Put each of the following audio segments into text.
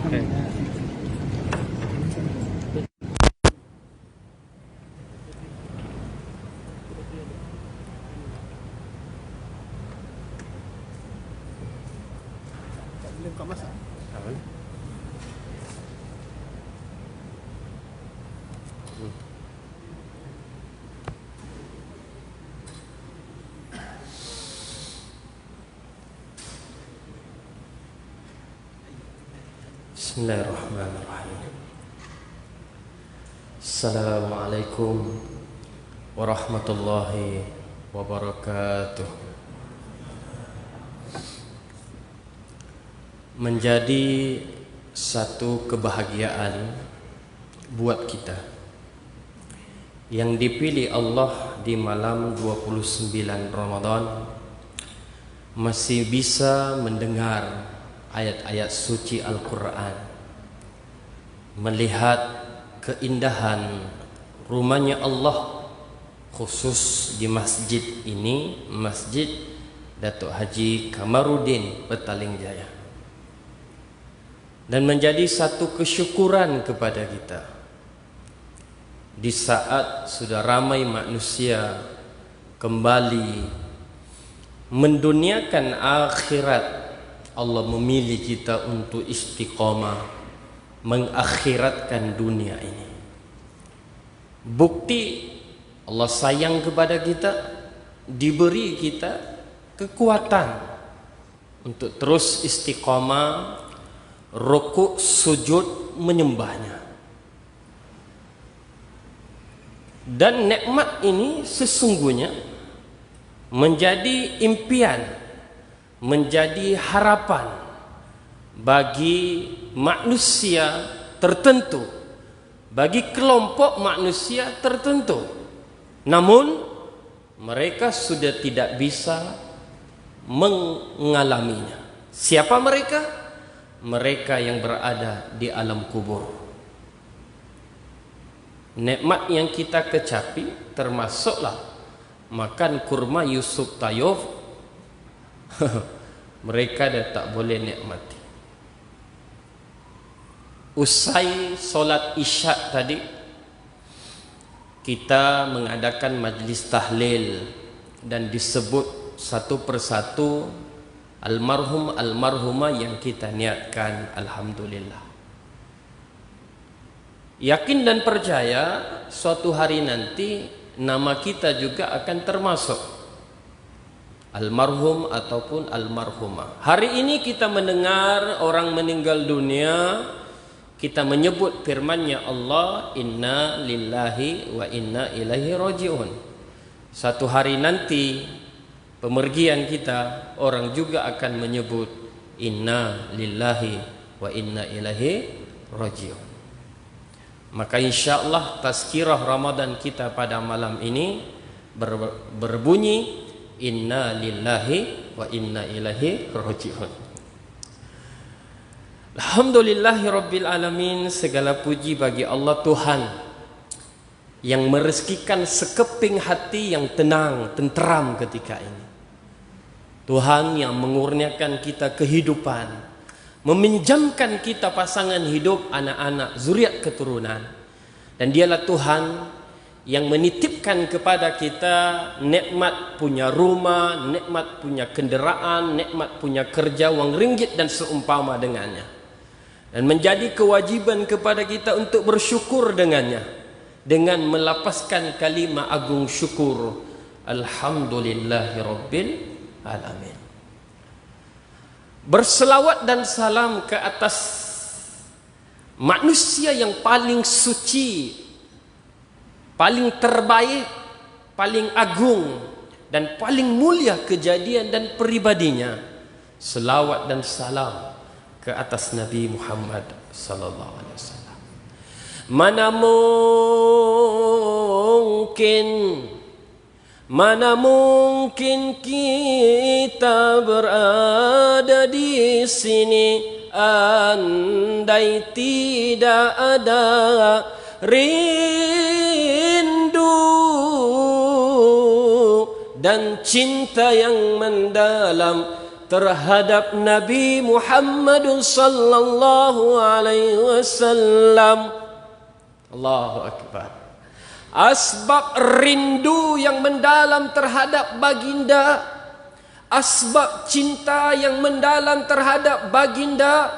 Okay. Belum kau masak. Bismillahirrahmanirrahim. Assalamualaikum warahmatullahi wabarakatuh. Menjadi satu kebahagiaan buat kita yang dipilih Allah di malam 29 Ramadan masih bisa mendengar ayat-ayat suci Al-Quran, melihat keindahan rumahnya Allah, khusus di masjid ini, Masjid Datuk Haji Kamarudin Petaling Jaya, dan menjadi satu kesyukuran kepada kita di saat sudah ramai manusia kembali menduniakan akhirat. Allah memilih kita untuk istiqamah mengakhiratkan dunia ini. Bukti Allah sayang kepada kita, diberi kita kekuatan untuk terus istiqamah, rukuk, sujud, menyembahnya. Dan nikmat ini sesungguhnya menjadi impian, menjadi harapan bagi manusia tertentu, bagi kelompok manusia tertentu. Namun mereka sudah tidak bisa mengalaminya. Siapa mereka? Mereka yang berada di alam kubur. Nikmat yang kita kecapi termasuklah makan kurma Yusuf Tayyuf. Mereka dah tak boleh nikmati. Usai solat isyak tadi, kita mengadakan majlis tahlil dan disebut satu persatu almarhum almarhumah yang kita niatkan. Alhamdulillah. Yakin dan percaya suatu hari nanti nama kita juga akan termasuk almarhum ataupun almarhumah. Hari ini kita mendengar orang meninggal dunia, kita menyebut firman-Nya Allah, inna lillahi wa inna ilaihi raji'un. Satu hari nanti pemergian kita, orang juga akan menyebut inna lillahi wa inna ilaihi raji'un. Maka insyaallah tazkirah Ramadan kita pada malam ini berbunyi inna lillahi wa inna ilaihi raji'un. Alhamdulillahi rabbil alamin. Segala puji bagi Allah Tuhan yang merezekikan sekeping hati yang tenang, tenteram ketika ini. Tuhan yang mengurniakan kita kehidupan, meminjamkan kita pasangan hidup, anak-anak, zuriat keturunan. Dan dialah Tuhan yang menitipkan kepada kita nikmat punya rumah, nikmat punya kenderaan, nikmat punya kerja, wang ringgit dan seumpama dengannya. Dan menjadi kewajiban kepada kita untuk bersyukur dengannya, dengan melapaskan kalimat agung syukur. Alhamdulillahirabbil alamin. Berselawat dan salam ke atas manusia yang paling suci, paling terbaik, paling agung, dan paling mulia kejadian dan peribadinya. Selawat dan salam ke atas Nabi Muhammad sallallahu alaihi wasallam. Mana mungkin kita berada di sini andai tidak ada rindu dan cinta yang mendalam terhadap Nabi Muhammad sallallahu alaihi wasallam. Allahu akbar. Asbab rindu yang mendalam terhadap baginda, asbab cinta yang mendalam terhadap baginda,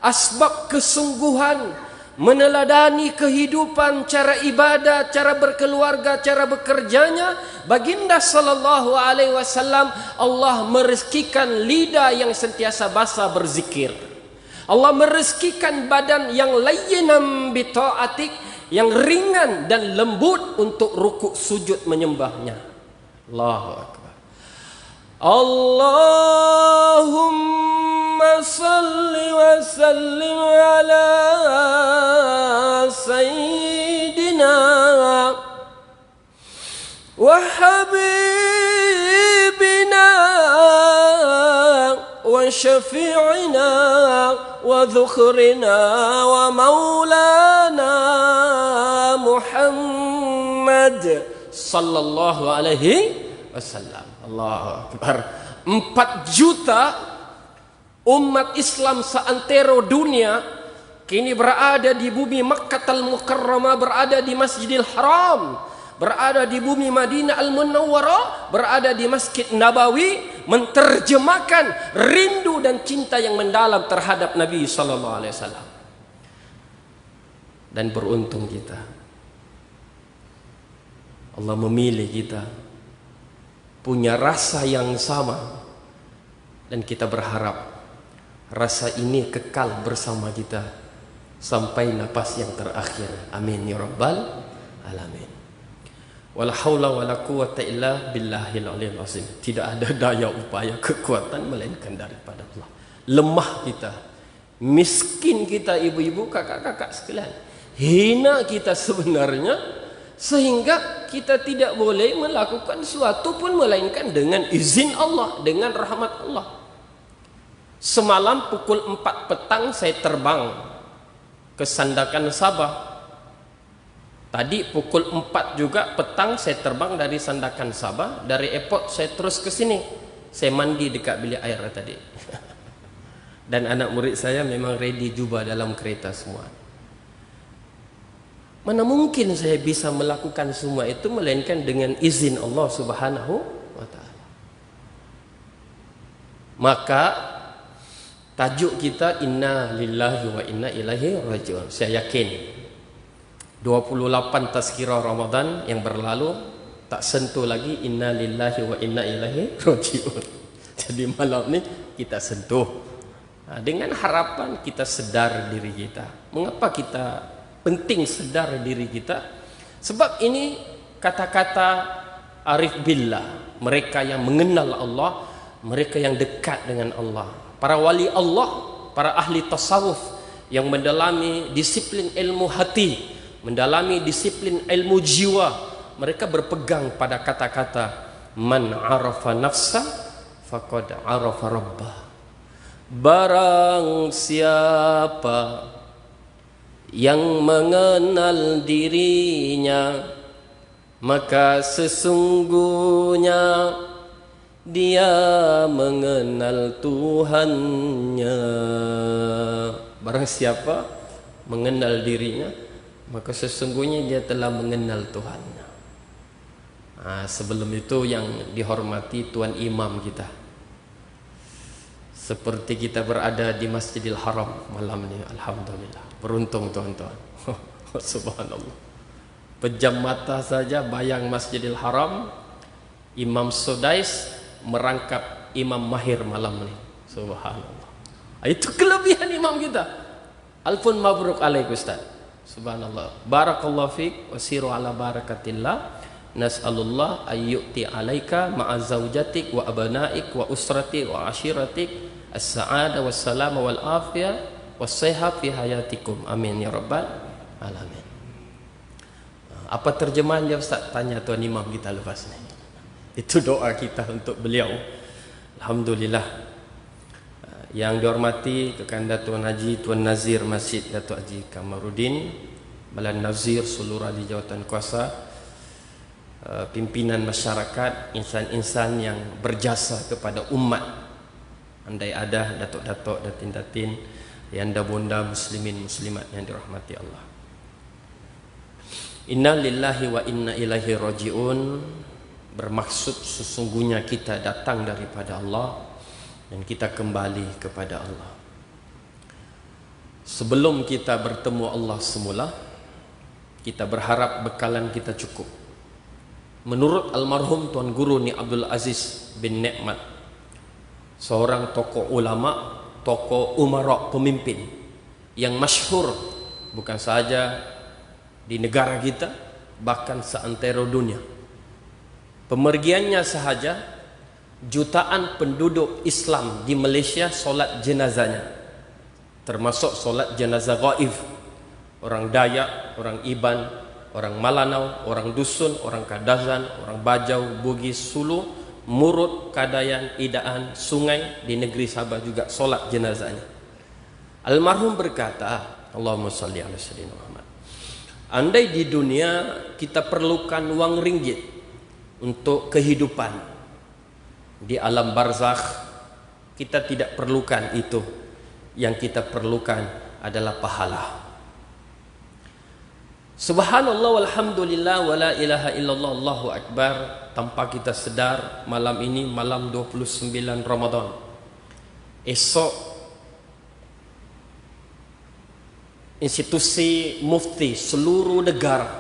asbab kesungguhan meneladani kehidupan, cara ibadah, cara berkeluarga, cara bekerjanya baginda sallallahu alaihi wasallam. Allah merezekikan lidah yang sentiasa basah berzikir. Allah merezekikan badan yang layyinam bi ta'atik, yang ringan dan lembut untuk rukuk sujud menyembahnya. Allahu akbar. Allahumma salli wa sallim ala sayyidina wa habibina wa syafi'ina wa dhukhrina wa maulana Muhammad sallallahu alaihi wasallam. Allahu akbar. 4 juta umat Islam seantero dunia kini berada di bumi Makkah Al-Mukarramah, berada di Masjidil Haram, berada di bumi Madinah Al-Munawwarah, berada di Masjid Nabawi, menterjemahkan rindu dan cinta yang mendalam terhadap Nabi sallallahu alaihi wasallam. Dan beruntung kita, Allah memilih kita punya rasa yang sama, dan kita berharap rasa ini kekal bersama kita sampai napas yang terakhir. Amin ya rabbal alamin. Wala haula wala quwata illa billahil aliyil azim. Tidak ada daya upaya kekuatan melainkan daripada Allah. Lemah kita, miskin kita, ibu-ibu, kakak-kakak sekalian, hina kita sebenarnya, sehingga kita tidak boleh melakukan sesuatu pun melainkan dengan izin Allah, dengan rahmat Allah. Semalam pukul 4 petang saya terbang ke Sandakan Sabah. Tadi pukul 4 juga petang saya terbang dari Sandakan Sabah. Dari airport saya terus ke sini. Saya mandi dekat bilik air tadi. Dan anak murid saya memang ready jubah dalam kereta semua. Mana mungkin saya bisa melakukan semua itu melainkan dengan izin Allah Subhanahu wa taala. Maka tajuk kita inna lillahi wa inna ilaihi raji'un. Saya yakin 28 tazkirah Ramadan yang berlalu tak sentuh lagi inna lillahi wa inna ilaihi raji'un. Jadi malam ni kita sentuh, dengan harapan kita sedar diri kita. Mengapa kita penting sedar diri kita? Sebab ini kata-kata arif billah, mereka yang mengenal Allah, mereka yang dekat dengan Allah, para wali Allah, para ahli tasawuf yang mendalami disiplin ilmu hati, mendalami disiplin ilmu jiwa. Mereka berpegang pada kata-kata man arafa nafsa faqad arafa rabbah. Barang siapa yang mengenal dirinya, maka sesungguhnya dia mengenal Tuhannya. Barang siapa mengenal dirinya, maka sesungguhnya dia telah mengenal Tuhannya. Sebelum itu yang dihormati Tuan Imam kita, seperti kita berada di Masjidil Haram malam ini, alhamdulillah. Beruntung tuan-tuan. Subhanallah. Pejam mata saja bayang Masjidil Haram, Imam Sudais merangkap Imam Mahir malam ini. Subhanallah. Itu kelebihan imam kita. Alfun mabruk alaik Ustaz. Subhanallah. Barakallahu fiik wa siru ala barakatillah. Nas'alullah ayyuti alaika ma'a zawjatik wa abnaik wa usratik wa ashiratik as-sa'ada was salama wal afiyah was sehat fi hayatikum. Amin ya rabbal alamin. Apa terjemahan dia Ustaz? Tanya tuan imam kita lepas ni. Itu doa kita untuk beliau. Alhamdulillah. Yang dihormati Kekanda Tuan Haji Tuan Nazir Masjid Datuk Haji Kamarudin Balan Nazir seluruh ahli jawatan kuasa, pimpinan masyarakat, insan-insan yang berjasa kepada umat, andai ada datuk-datuk, datin-datin, yanda bonda, muslimin muslimat yang dirahmati Allah. Inna lillahi wa inna ilaihi raji'un, bermaksud sesungguhnya kita datang daripada Allah dan kita kembali kepada Allah. Sebelum kita bertemu Allah semula, kita berharap bekalan kita cukup. Menurut almarhum Tuan Guru Ni Abdul Aziz bin Nikmat, seorang tokoh ulama, tokoh umara, pemimpin yang masyhur bukan sahaja di negara kita, bahkan seantero dunia. Pemergiannya sahaja jutaan penduduk Islam di Malaysia solat jenazahnya, termasuk solat jenazah gaib. Orang Dayak, orang Iban, orang Malanau, orang Dusun, orang Kadazan, orang Bajau, Bugis, Sulu, Murut, Kadayan, Idaan, Sungai di negeri Sabah juga solat jenazahnya. Almarhum berkata, Allahumma salli ala sayyidina Muhammad, andai di dunia kita perlukan wang ringgit untuk kehidupan, di alam barzakh kita tidak perlukan itu. Yang kita perlukan adalah pahala. Subhanallah walhamdulillah wala ilaha illallah Allahu akbar. Tanpa kita sedar, malam ini malam 29 Ramadan. Esok institusi mufti seluruh negara,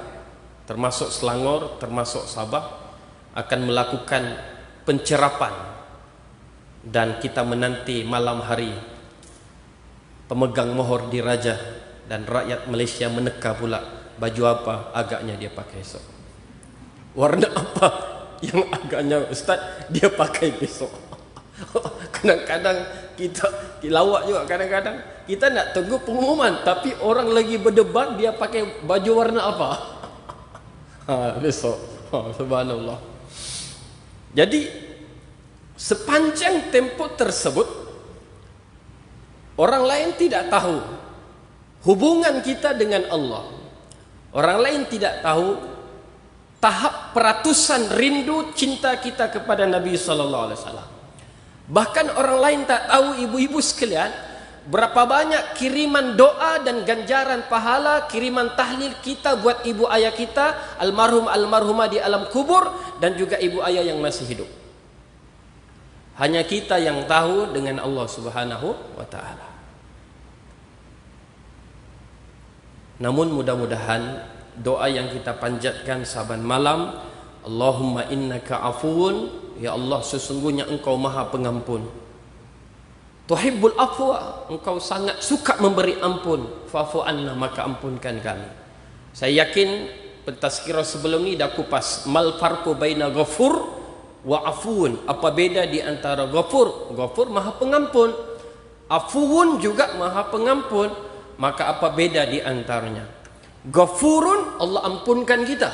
termasuk Selangor, termasuk Sabah, akan melakukan pencerapan. Dan kita menanti malam hari pemegang mohor diraja dan rakyat Malaysia meneka pula baju apa agaknya dia pakai esok, warna apa yang agaknya Ustaz dia pakai besok. Kadang-kadang kita lawak juga, kadang-kadang kita nak tunggu pengumuman tapi orang lagi berdebat dia pakai baju warna apa. Besok. Subhanallah. Jadi sepanjang tempoh tersebut orang lain tidak tahu hubungan kita dengan Allah. Orang lain tidak tahu tahap peratusan rindu cinta kita kepada Nabi sallallahu alaihi wasallam. Bahkan orang lain tak tahu, ibu-ibu sekalian, berapa banyak kiriman doa dan ganjaran pahala, kiriman tahlil kita buat ibu ayah kita, almarhum almarhumah di alam kubur, dan juga ibu ayah yang masih hidup. Hanya kita yang tahu dengan Allah Subhanahu wa taala. Namun mudah-mudahan doa yang kita panjatkan saban malam, Allahumma innaka afuun, ya Allah sesungguhnya engkau maha pengampun. Tuhibbul afwa, engkau sangat suka memberi ampun, fa'fu anna, maka ampunkan kami. Saya yakin pentazkirah sebelum ni dah kupas mal farqu baina ghafur wa afuun. Apa beza di antara ghafur? Ghafur maha pengampun, afuun juga maha pengampun. Maka apa beda di antaranya? Ghafurun, Allah ampunkan kita,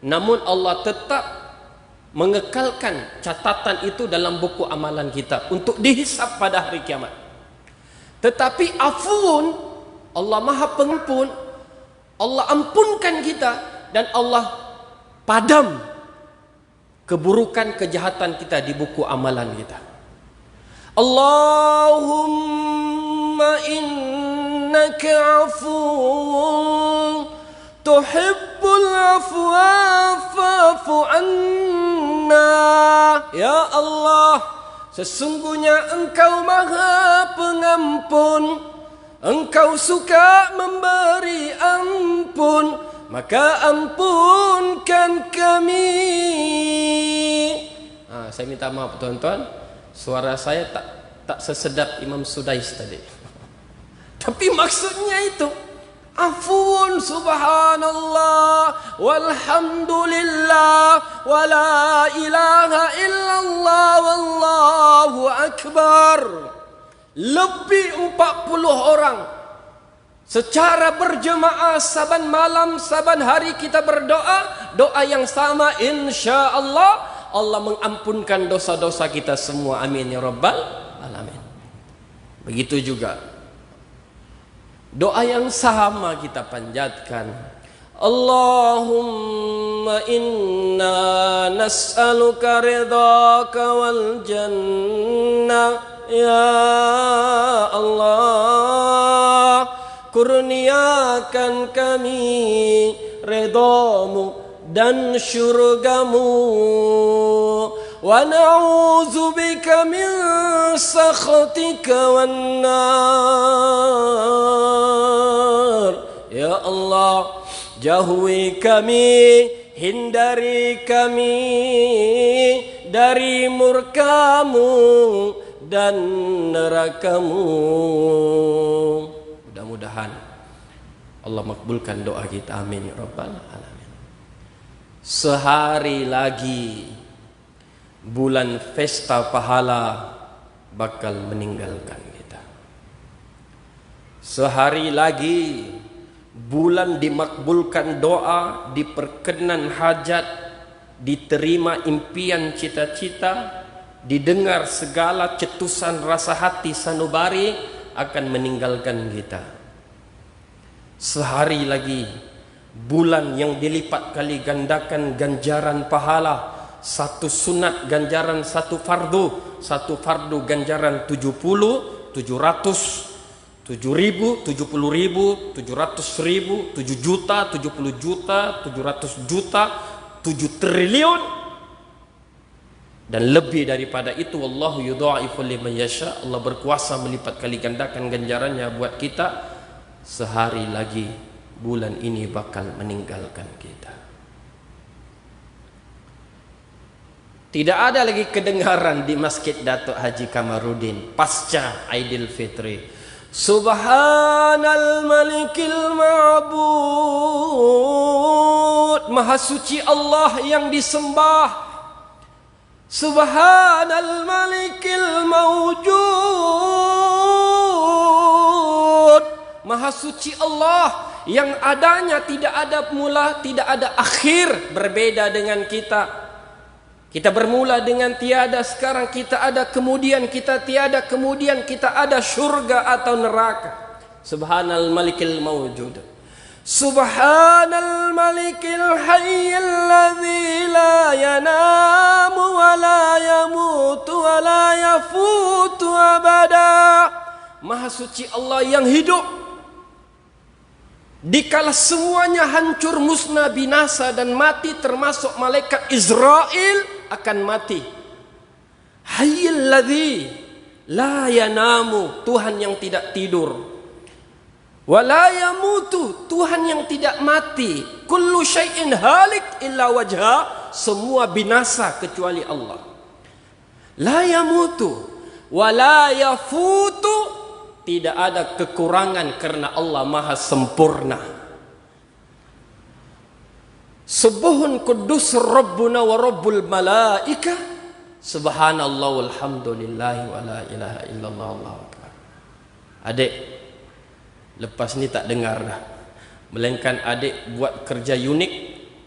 namun Allah tetap mengekalkan catatan itu dalam buku amalan kita untuk dihisap pada hari kiamat. Tetapi afuun, Allah maha pengampun, Allah ampunkan kita, dan Allah padam keburukan kejahatan kita di buku amalan kita. Allahumma innaka afuun tuhibbul afwa fa'fu anna. Ya Allah, sesungguhnya engkau maha pengampun, engkau suka memberi ampun, maka ampunkan kami. Saya minta maaf tuan-tuan, suara saya tak sesedap Imam Sudais tadi. Tapi maksudnya itu, afuun subhanallah walhamdulillah wala ilaha illallah wallahu akbar. Lebih 40 orang secara berjemaah saban malam, saban hari kita berdoa, doa yang sama, insya-Allah Allah mengampunkan dosa-dosa kita semua. Amin ya rabbal alamin. Begitu juga doa yang sama kita panjatkan, Allahumma inna nas'aluka ridhaka wal jannah. Ya Allah, kurniakan kami redamu dan syurgamu, wa na'udzu bika min sakhatika wan nar. Ya Allah, jauhi kami, hindari kami dari murkamu dan nerakamu. Mudah-mudahan Allah makbulkan doa kita, amin ya rabbal alamin. Sehari lagi bulan pesta pahala bakal meninggalkan kita. Sehari lagi bulan dimakbulkan doa, diperkenan hajat, diterima impian cita-cita, didengar segala cetusan rasa hati sanubari akan meninggalkan kita. Sehari lagi bulan yang dilipat kali gandakan ganjaran pahala, satu sunat ganjaran satu fardu ganjaran 70, 700, 7.000, 70.000, 700.000, 7 juta, 70 juta, 700 juta, 7 triliun dan lebih daripada itu. Wallahu yudha'ifu liman yasha. Allah berkuasa melipat kali gandakan ganjarannya buat kita. Sehari lagi bulan ini bakal meninggalkan kita. Tidak ada lagi kedengaran di Masjid Datuk Haji Kamarudin pasca Aidil Fitri, Subhanal Malikil Ma'bud, Maha suci Allah yang disembah. Subhanal Malikil Mawjud, Maha suci Allah yang adanya tidak ada mula, tidak ada akhir. Berbeda dengan kita. Kita bermula dengan tiada, sekarang kita ada, kemudian kita tiada, kemudian kita ada, syurga atau neraka. Subhanal Malikil Mawjud, Subhanal Malikil Hayyil ladzi la yanamu wa la yamutu wa la yafutu abada. Maha suci Allah yang hidup dikala semuanya hancur, musnah, binasa dan mati, termasuk malaikat Israel akan mati. Hayyil ladzi la yanamu, Tuhan yang tidak tidur. Wa la yamutu, Tuhan yang tidak mati. Kullu syai'in halik illa wajha, semua binasa kecuali Allah. La yamutu wa la yafutu, tidak ada kekurangan karena Allah maha sempurna. Subuhun kudus Rabbuna wa Rabbul malaika, subhanallah walhamdulillahi wa la ilaha illallah Allahu akbar. Adik, lepas ni tak dengar dah, melainkan adik buat kerja unik,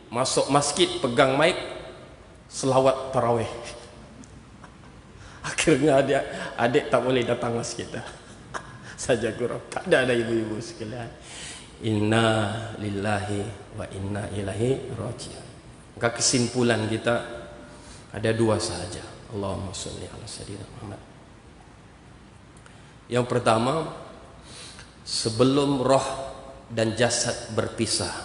masuk masjid pegang mic selawat tarawih. Akhirnya adik tak boleh datang masjid dah. Saja kurang, tak ada ibu-ibu sekalian. Inna lillahi wa inna ilaihi raji'un. Maka kesimpulan kita ada dua sahaja. Allahumma sholli ala sayyidina Muhammad. Yang pertama, sebelum roh dan jasad berpisah,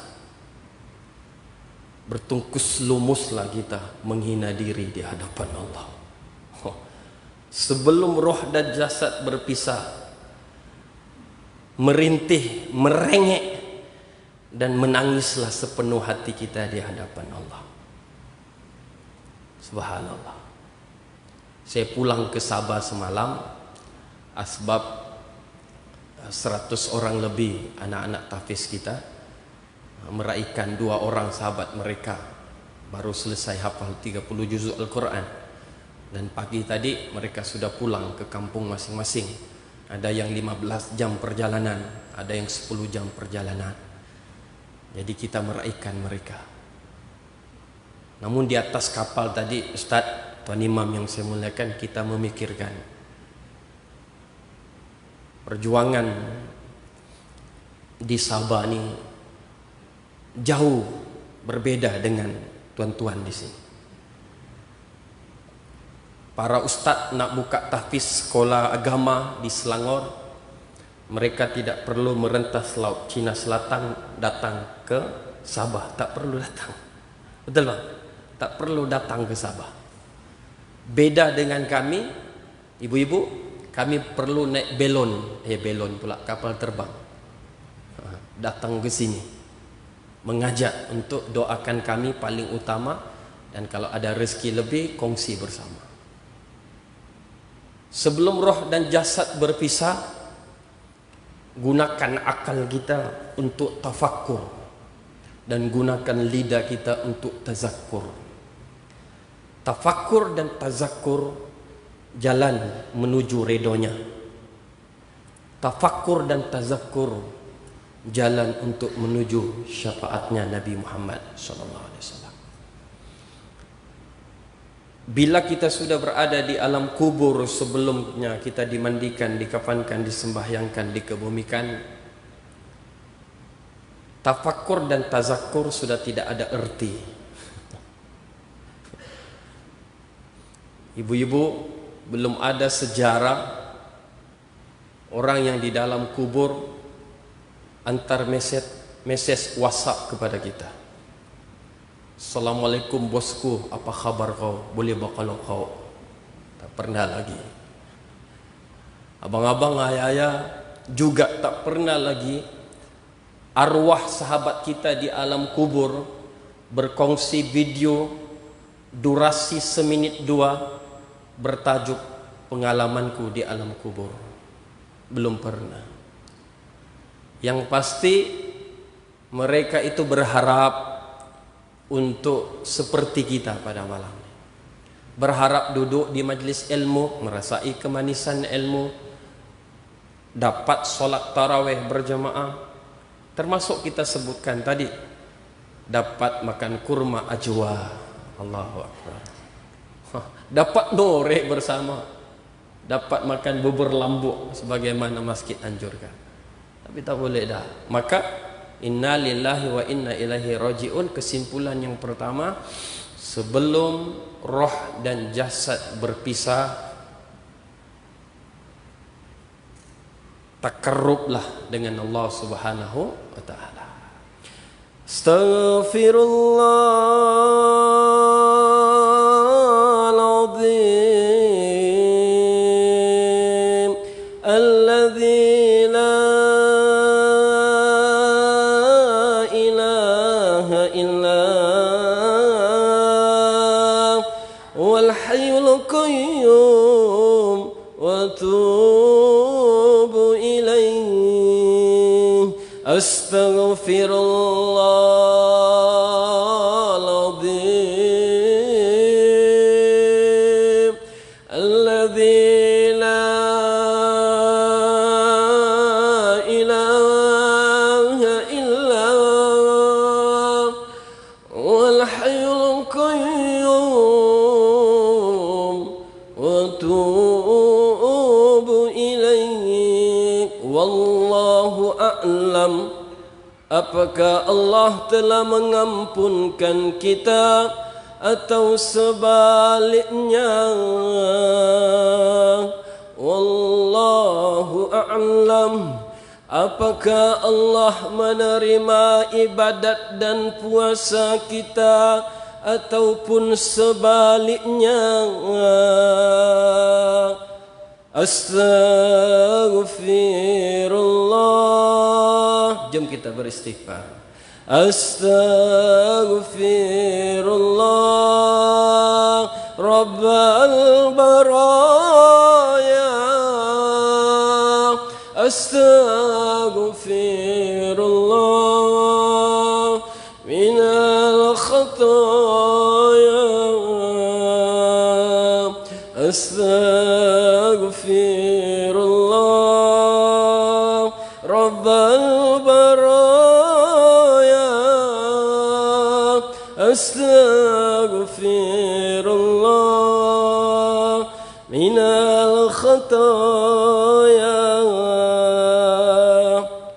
bertungkus lumuslah kita menghina diri di hadapan Allah. Sebelum roh dan jasad berpisah, merintih, merengek dan menangislah sepenuh hati kita di hadapan Allah. Subhanallah. Saya pulang ke Sabah semalam, asbab 100 orang lebih anak-anak tahfiz kita meraihkan 2 orang sahabat mereka baru selesai hafal 30 juzuk Al-Quran, dan pagi tadi mereka sudah pulang ke kampung masing-masing. Ada yang 15 jam perjalanan, ada yang 10 jam perjalanan. Jadi kita meraihkan mereka. Namun di atas kapal tadi, Ustaz, Tuan Imam yang saya muliakan, kita memikirkan perjuangan di Sabah ini jauh berbeda dengan tuan-tuan di sini. para ustaz nak buka tahfiz sekolah agama di Selangor, mereka tidak perlu merentas laut Cina Selatan datang ke Sabah, tak perlu datang. Betul bang? Tak perlu datang ke Sabah. Beda dengan kami, ibu-ibu, kami perlu naik belon pula, kapal terbang, datang ke sini, mengajak untuk doakan kami paling utama, dan kalau ada rezeki lebih kongsi bersama. Sebelum roh dan jasad berpisah, gunakan akal kita untuk tafakkur dan gunakan lidah kita untuk tazakkur. Tafakkur dan tazakkur jalan menuju redonya. Tafakkur dan tazakkur jalan untuk menuju syafaatnya Nabi Muhammad SAW. Bila kita sudah berada di alam kubur, sebelumnya kita dimandikan, dikafankan, disembahyangkan, dikebumikan, tafakkur dan tazakkur sudah tidak ada erti. Ibu-ibu, belum ada sejarah orang yang di dalam kubur antar mesej WhatsApp kepada kita. Assalamualaikum bosku, apa khabar kau? Boleh bakal kau? Tak pernah lagi. Abang-abang, ayah-ayah juga tak pernah lagi arwah sahabat kita di alam kubur berkongsi video durasi seminit 2 bertajuk pengalamanku di alam kubur. Belum pernah. Yang pasti mereka itu berharap untuk seperti kita pada malam. Berharap duduk di majlis ilmu, merasai kemanisan ilmu, dapat solat tarawih berjamaah, termasuk kita sebutkan tadi, dapat makan kurma ajwa. Allahu Akbar. Dapat norek bersama, dapat makan bubur lambuk sebagaimana masjid anjurkan. Tapi tak boleh dah. Maka inna lillahi wa inna ilaihi rajiun. Kesimpulan yang pertama, sebelum roh dan jasad berpisah, takarrublah dengan Allah Subhanahu wa taala. Astaghfirullahaladzim alladzi la ilaha illa wal hayyul qayyum wa tubu ilaihi. Astaghfirullahaladzim alladzi la ilaha illa wal hayyul qayyum wa tubu ilaihi. Wallahu a'lam. Apakah Allah telah mengampunkan kita atau sebaliknya? Wallahu a'lam. Apakah Allah menerima ibadat dan puasa kita ataupun sebaliknya? Astaghfirullah. Jom kita beristighfar. Astaghfirullah Rabbal baraya. Astaghfirullah minal khataya. Astaghfirullah Rabbal baraya. Astaghfirullah minal khataya.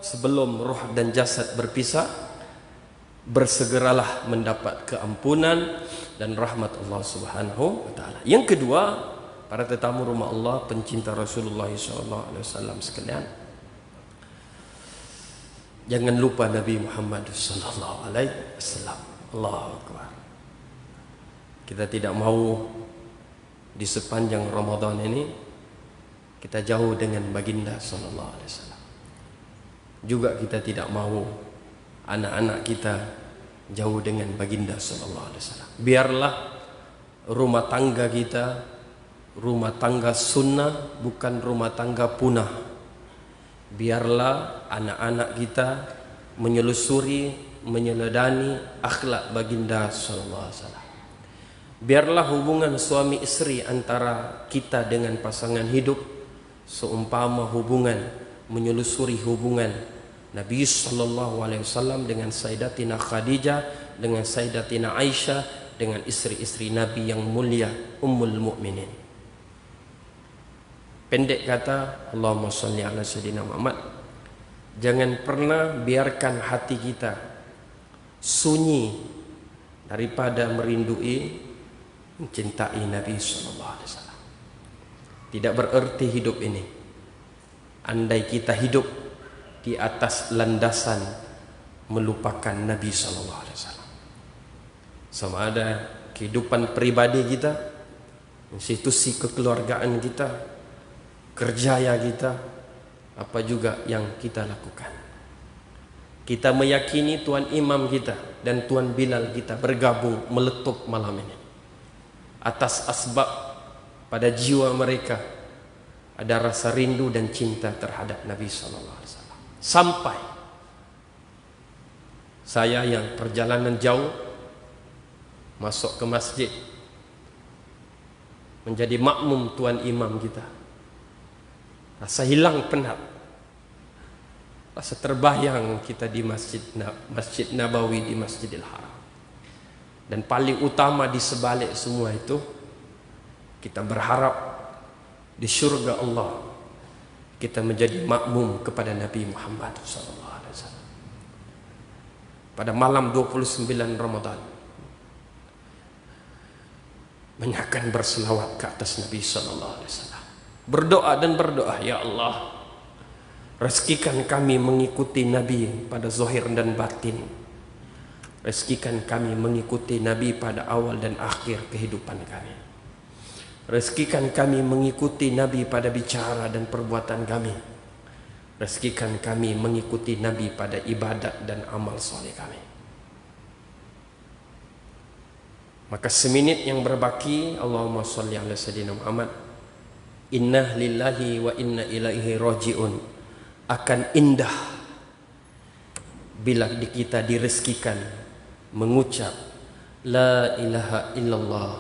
Sebelum roh dan jasad berpisah, bersegeralah mendapat keampunan dan rahmat Allah Subhanahu wa taala. Yang kedua, para tetamu rumah Allah, pencinta Rasulullah SAW sekalian, jangan lupa Nabi Muhammad SAW. Allahu Akbar. Kita tidak mau di sepanjang Ramadan ini kita jauh dengan baginda sallallahu alaihi wasallam. Juga kita tidak mau anak-anak kita jauh dengan baginda sallallahu alaihi wasallam. Biarlah rumah tangga kita rumah tangga sunnah, bukan rumah tangga punah. Biarlah anak-anak kita menyelusuri, menyeladani akhlak baginda sallallahu alaihi wasallam. Biarlah hubungan suami istri antara kita dengan pasangan hidup seumpama hubungan menyelusuri hubungan Nabi sallallahu alaihi wasallam dengan Sayyidatina Khadijah, dengan Sayyidatina Aisyah, dengan istri-istri Nabi yang mulia Ummul Mukminin. Pendek kata, Allahumma shalli ala sayyidina Muhammad. Jangan pernah biarkan hati kita sunyi daripada merindui, mencintai Nabi sallallahu alaihi wasallam. Tidak bererti hidup ini andai kita hidup di atas landasan melupakan Nabi sallallahu alaihi wasallam. Sama ada kehidupan pribadi kita, institusi kekeluargaan kita, kerja kita, apa juga yang kita lakukan. Kita meyakini Tuan Imam kita dan Tuan Bilal kita bergabung meletup malam ini atas asbab pada jiwa mereka ada rasa rindu dan cinta terhadap Nabi sallallahu alaihi wasallam. Sampai saya yang perjalanan jauh masuk ke masjid menjadi makmum Tuan Imam kita, rasa hilang penat, rasa terbayang kita di Masjid Nabawi, di Masjidil Haram. Dan paling utama di sebalik semua itu, kita berharap di syurga Allah kita menjadi makmum kepada Nabi Muhammad SAW. Pada malam 29 Ramadan, banyakkan berselawat ke atas Nabi SAW. Berdoa dan berdoa, ya Allah, rezekikan kami mengikuti Nabi pada zahir dan batin. Rezekikan kami mengikuti Nabi pada awal dan akhir kehidupan kami. Rezekikan kami mengikuti Nabi pada bicara dan perbuatan kami. Rezekikan kami mengikuti Nabi pada ibadat dan amal soleh kami. Maka seminit yang berbaki, Allahumma sholli ala sayyidina Muhammad. Inna lillahi wa inna ilaihi raji'un akan indah bila kita direzekikan mengucap la ilaha illallah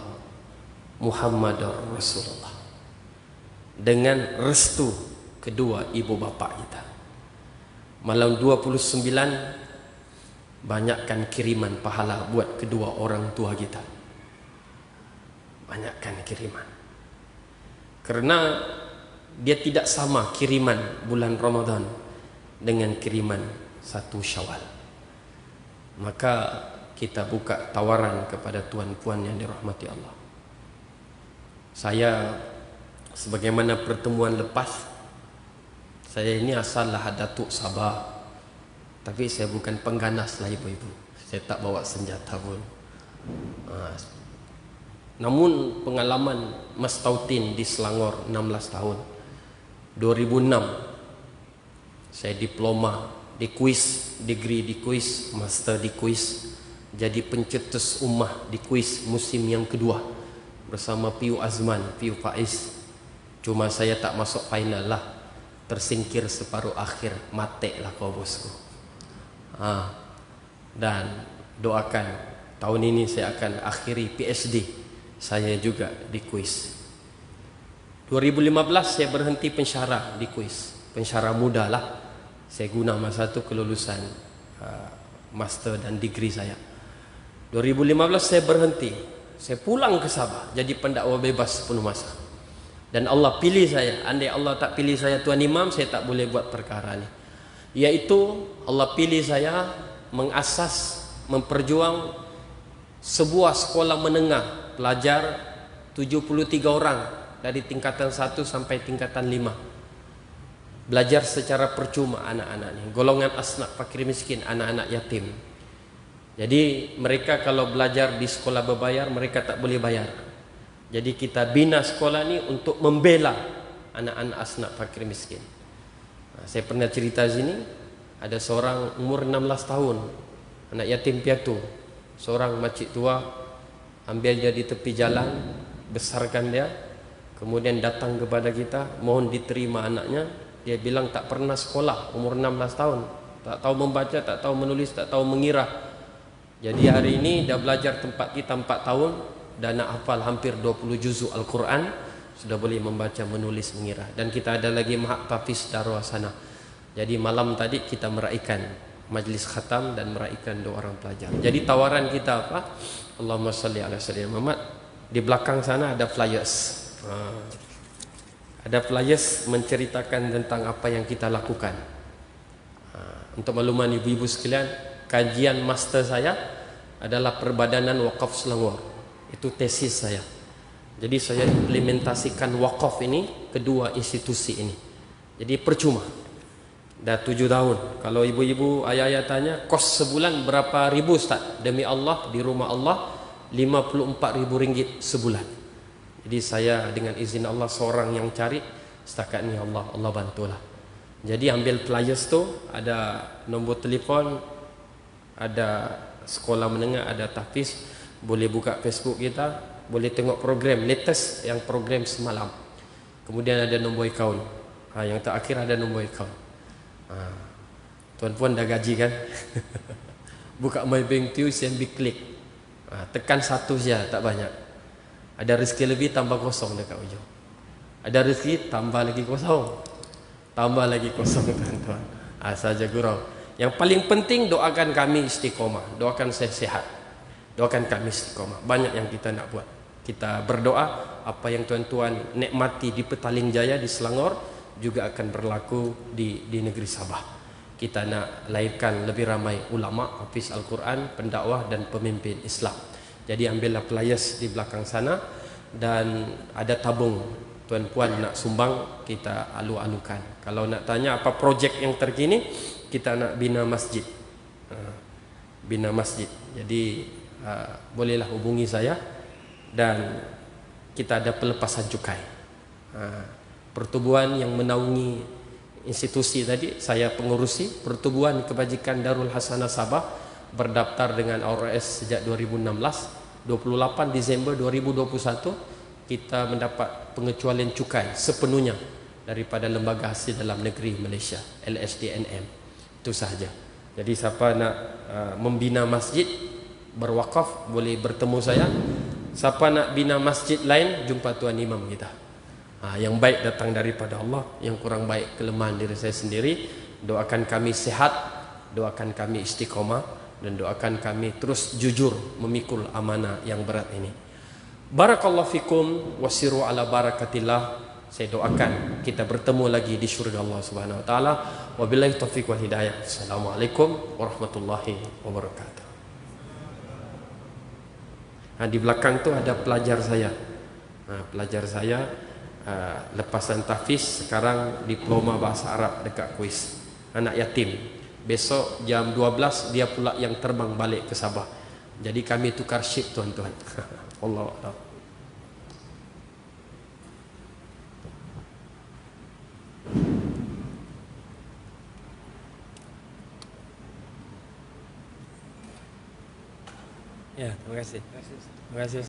Muhammadar Rasulullah dengan restu kedua ibu bapa kita. Malam 29 banyakkan kiriman pahala buat kedua orang tua kita. Banyakkan kiriman. Karena dia tidak sama kiriman bulan Ramadan dengan kiriman 1 Syawal. Maka kita buka tawaran kepada tuan-puan yang dirahmati Allah. Saya sebagaimana pertemuan lepas, saya ini asal lah Datuk Sabah, tapi saya bukan pengganas lah ibu-ibu. Saya tak bawa senjata pun. Namun pengalaman Mas Tautin di Selangor 16 tahun. 2006 saya diploma di kuis, degree di kuis, master di kuis, jadi pencetus ummah di kuis musim yang kedua bersama Piu Azman, Piu Faiz. Cuma saya tak masuk final lah, tersingkir separuh akhir, mate lah kau bosku. Dan doakan tahun ini saya akan akhiri PhD saya juga di kuis. 2015 saya berhenti pensyarah di kuis, pensyarah muda lah. Saya guna masa itu kelulusan master dan degree saya. 2015 saya berhenti, saya pulang ke Sabah jadi pendakwa bebas penuh masa. Dan Allah pilih saya. Andai Allah tak pilih saya Tuan Imam, saya tak boleh buat perkara ini. Yaitu Allah pilih saya mengasas, memperjuang sebuah sekolah menengah pelajar 73 orang dari tingkatan 1 sampai tingkatan 5. Belajar secara percuma anak-anak ini. Golongan asnaf, fakir miskin, anak-anak yatim. Jadi mereka kalau belajar di sekolah berbayar, mereka tak boleh bayar. Jadi kita bina sekolah ini untuk membela anak-anak asnaf, fakir miskin. Saya pernah cerita sini, ada seorang umur 16 tahun, anak yatim piatu. Seorang makcik tua ambil dia di tepi jalan, besarkan dia, kemudian datang kepada kita, mohon diterima anaknya. Dia bilang tak pernah sekolah, umur 16 tahun, tak tahu membaca, tak tahu menulis, tak tahu mengira. Jadi hari ini dah belajar tempat kita 4 tahun dan nak hafal hampir 20 juzuk Al-Quran, sudah boleh membaca, menulis, mengira. Dan kita ada lagi mahak tafiz darwah sana. Jadi malam tadi kita meraihkan majlis khatam dan meraihkan 2 orang pelajar. Jadi tawaran kita apa? Allahumma salli ala sayyidina Muhammad. Di belakang sana ada flyers. Ada flyers menceritakan tentang apa yang kita lakukan. Untuk makluman ibu-ibu sekalian, kajian master saya adalah Perbadanan Wakaf Selangor. Itu tesis saya. Jadi saya implementasikan wakaf ini kedua institusi ini. Jadi percuma. Dah 7 tahun. Kalau ibu-ibu ayah-ayah tanya, kos sebulan berapa ribu Ustaz? Demi Allah, di rumah Allah 54.000 ringgit sebulan. Jadi saya dengan izin Allah seorang yang cari, setakat ni Allah bantulah. Jadi ambil flyers tu, ada nombor telefon, ada sekolah menengah, ada tahfiz, boleh buka Facebook kita, boleh tengok program latest yang program semalam. Kemudian ada nombor akaun. Yang terakhir ada nombor akaun. Tuan-puan dah gaji kan? Buka my bank tu, SMB klik. Tekan 1 saja, tak banyak. Ada rezeki lebih, tambah kosong dekat ujung. Ada rezeki, tambah lagi kosong. Tambah lagi kosong, tuan-tuan. Saja gurau. Yang paling penting, doakan kami istiqomah. Doakan saya sihat. Doakan kami istiqomah. Banyak yang kita nak buat. Kita berdoa, apa yang tuan-tuan nikmati di Petaling Jaya, di Selangor, juga akan berlaku di negeri Sabah. Kita nak lahirkan lebih ramai ulama, hafiz Al-Quran, pendakwah dan pemimpin Islam. Jadi ambillah flyers di belakang sana, dan ada tabung. Tuan-puan nak sumbang, kita alu-alukan. Kalau nak tanya apa projek yang terkini, kita nak bina masjid. Bina masjid. Jadi bolehlah hubungi saya, dan kita ada pelepasan cukai. Pertubuhan yang menaungi institusi tadi, saya pengurusi. Pertubuhan Kebajikan Darul Hasanah Sabah berdaftar dengan ORS sejak 2016. 28 Disember 2021 kita mendapat pengecualian cukai sepenuhnya daripada Lembaga Hasil Dalam Negeri Malaysia, LSDNM. Itu sahaja. Jadi siapa nak membina masjid berwakaf, boleh bertemu saya. Siapa nak bina masjid lain, jumpa Tuan Imam kita. Yang baik datang daripada Allah, yang kurang baik kelemahan diri saya sendiri. Doakan kami sihat, doakan kami istiqomah, dan doakan kami terus jujur memikul amanah yang berat ini. Barakallahu fikum, wasiru ala barakatillah. Saya doakan kita bertemu lagi di syurga Allah Subhanahu wa taala. Wabillahi taufiq wal hidayah. Assalamualaikum warahmatullahi wabarakatuh. Di belakang tu ada pelajar saya. Pelajar saya lepasan tahfiz, sekarang diploma bahasa Arab dekat Kuis. Anak yatim. Besok jam 12 dia pula yang terbang balik ke Sabah. Jadi kami tukar shift, tuan-tuan. Allah Allah. Ya, terima kasih. Terima kasih.